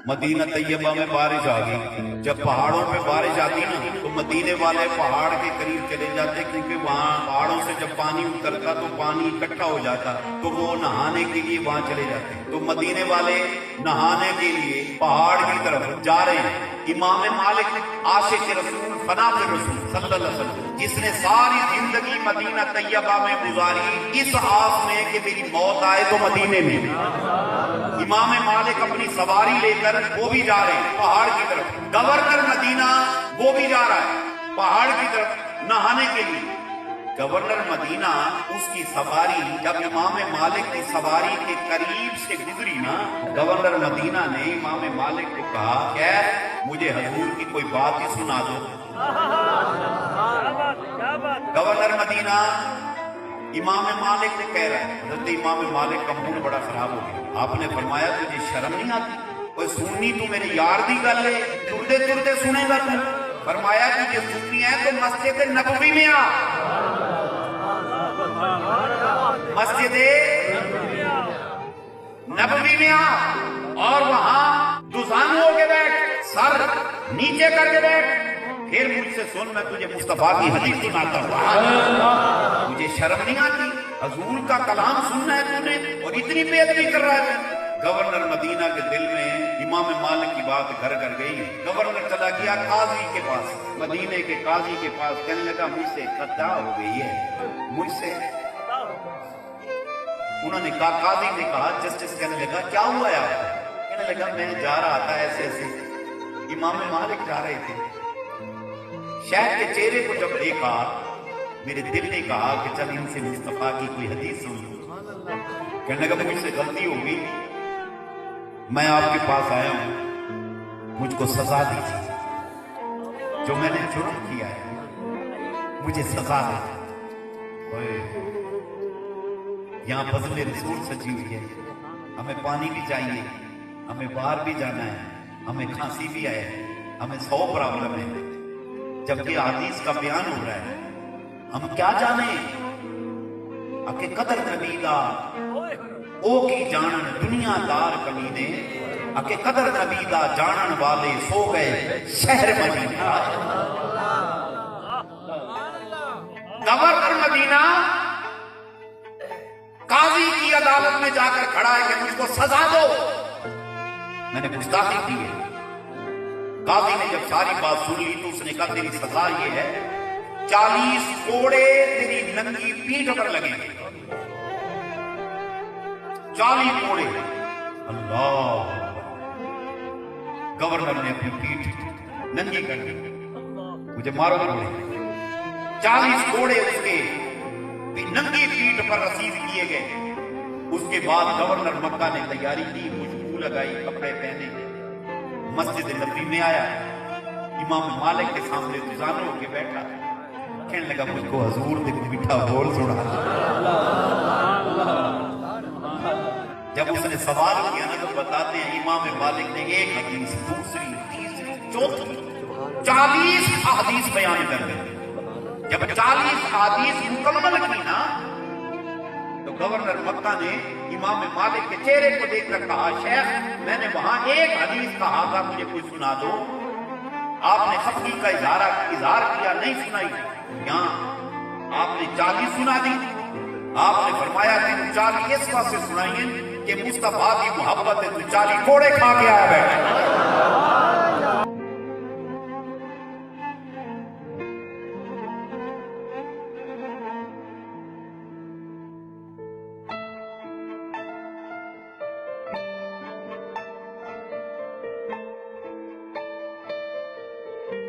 مدینہ طیبہ میں بارش آ گئی. جب پہاڑوں پہ بارش آتی نا تو مدینے والے پہاڑ کے قریب چلے جاتے, کیونکہ وہاں پہاڑوں سے جب پانی اترتا تو پانی اکٹھا ہو جاتا, تو وہ نہانے کے لیے وہاں چلے جاتے. تو مدینے والے نہانے کے لیے پہاڑ کی طرف جا رہے ہیں. امام مالک عاشق رسول فنا پہ رسول صلی اللہ علیہ وسلم, جس نے ساری زندگی مدینہ طیبہ میں گزاری اس آس میں کہ میری موت آئے تو مدینے میں. امام مالک اپنی سواری لے کر وہ بھی جا رہے ہیں پہاڑ کی طرف. گورنر مدینہ وہ بھی جا رہا ہے پہاڑ کی طرف نہانے کے لیے. گورنر مدینہ اس کی سواری جب امام مالک کی سواری کے قریب سے گزری نا, گورنر مدینہ نے امام مالک کو کہا خیر مجھے حضور کی کوئی بات ہی سنا دو. گورنر مدینہ امام مالک کو کہہ رہا ہے. حضرت امام مالک کا موڈ بڑا خراب ہو گیا. آپ نے فرمایا تجھے شرم نہیں آتی, کوئی سننی تو میرے یار دی گل ہے, تردے تردے سنے گا تو. فرمایا تجھے سننی ہے تو مسجد نبوی میں آ, مسجد نبوی میں آ اور وہاں دوزانو ہو کے بیٹھ, سر نیچے کر کے بیٹھ, پھر مجھ سے سن میں تجھے مصطفیٰ کی حدیث سناتا ہوں. مجھے شرم نہیں آتی, حضور کا کلام سننا ہے تو نے اور اتنی بے ادبی کر رہا ہے. گورنر مدینہ کے دل میں امام مالک کی بات گھر گھر گئی. گورنر چلا گیا قاضی کے پاس, مدینے کے قاضی کے پاس. کہنے لگا مجھ سے خطا ہو گئی ہے, مجھ سے. انہوں نے کہا, قاضی نے کہا, جسٹس کہنے لگا کیا ہوا ہے آپ؟ کہنے لگا میں جا رہا تھا ایسے ایسے. امام مالک جا رہے تھے, شیخ کے چہرے کو جب دیکھا میرے دل نے کہا کہ چل ان سے مصطفیٰ کی کوئی حدیث سن لوں. کہنے لگا مجھ سے غلطی ہو گئی, میں آپ کے پاس آیا ہوں, مجھ کو سزا دیجیے, جو میں نے جرم کیا ہے مجھے سزا دے. یہاں فضل رسول سجی ہوئی ہے, ہمیں پانی بھی چاہیے, ہمیں باہر بھی جانا ہے, ہمیں کھانسی بھی آئے, ہمیں 100 پرابلم ہے, جبکہ حدیث کا بیان ہو رہا ہے. ہم کیا جانے اکے قدر نبی دا او کی جانن دنیا دار کمینے, اکے قدر نبی دا جانن والے سو گئے شہر مدینہ. گورنر مدینہ قاضی کی عدالت میں جا کر کھڑا ہے کہ مجھ کو سزا دو, میں نے گستاخی کی ہے. قاضی نے جب ساری بات سن لی تو اس نے کہا تیری سزا یہ ہے 40 کوڑے تیری ننگی پیٹھ پر لگیں گے. 40 کوڑے. اللہ, گورنر نے اپنی پیٹھ ننگی کر دی, مجھے مارو کوڑے. 40 کوڑے اس کے ننگی پیٹھ پر رسید کیے گئے. اس کے بعد گورنر مکہ نے تیاری کی, خوشبو لگائی, کپڑے پہنے, مسجد نبوی میں آیا. امام مالک کے سامنے دوزانو ہو کے بیٹھا, کہنے لگا مجھ کو حضور نے میٹھا بول سنا. جب اس نے سوال کیا نا تو بتاتے ہیں امام مالک نے ایک حدیث, دوسری, تیسری, چوتھی 40 احادیث بیان کر دی. جب 40 احادیث مکمل کی نا تو گورنر مکہ نے امام مالک کے چہرے کو دیکھ کر کہا شیخ میں نے وہاں ایک حدیث کہا تھا, مجھے کوئی سنا دو. آپ نے خفگی کا اظہار کیا, نہیں سنائی. یہاں آپ نے 40 سنا دی. آپ نے فرمایا کہ 40 اس واسطے سنائی ہیں کہ مصطفیٰ کی محبت ہے, تو 40 کوڑے کھا کے آیا بیٹھا.